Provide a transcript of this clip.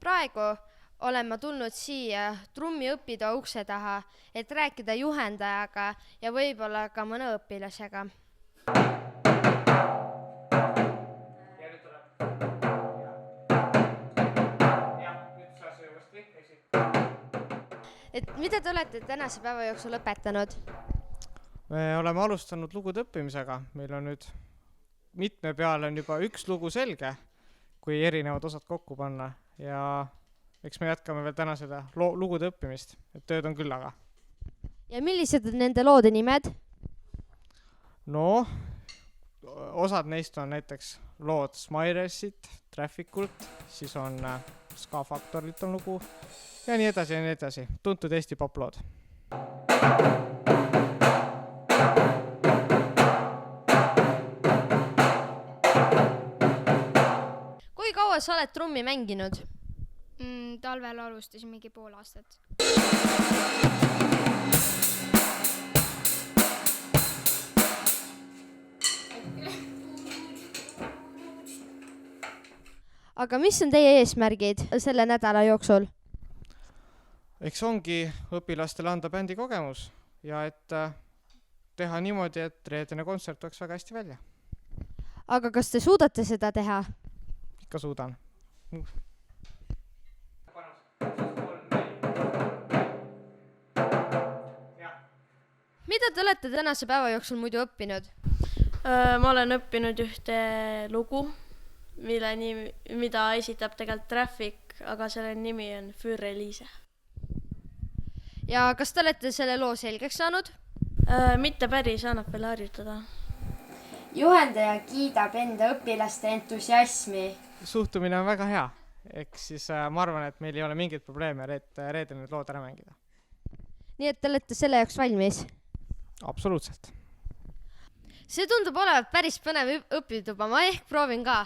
Praegu olen ma tulnud siia trummi õppida ukse taha, et rääkida juhendajaga ja võib-olla ka mõne õpilasega. Et mida te olete tänase päeva jooksul õpetanud? Me oleme alustanud lugude õppimisega. Meil on nüüd mitme peale on juba üks lugu selge, kui erinevad osad kokku panna. Ja eks me jätkame veel täna seda lugude õppimist, et tööd on küll aga. Ja millised on nende loode nimed? No, osad neist on näiteks lood Smilersit, Trafficult, siis on Ska Factorilt on lugu ja nii edasi ja nii edasi. Tuntud Eesti poplood. Kui kaua sa oled trummi mänginud? Talvel alustasin mingi pool aastat. Aga mis on teie eesmärgid selle nädala jooksul? Eks ongi õpilastele anda bändi kogemus ja et teha niimoodi, et reedene kontsert oleks väga hästi välja. Aga kas te suudate seda teha? Ikka suudan. Mida te olete tänase päeva jooksul muidu õppinud? Ma olen õppinud ühte lugu, mida esitab tegelikult Traffic, aga selle nimi on Für Elise. Ja kas te olete selle loo selgeks saanud? Mitte päris, annab veel harjutada. Juhendaja kiidab enda õpilaste entusiasmi. Suhtumine on väga hea. Eks siis ma arvan, et meil ei ole mingit probleeme reedel nüüd lood ära mängida. Nii et te olete selle jaoks valmis? Absoluutselt. See tundub olevat päris põnev õpituba, ma ehk proovin ka.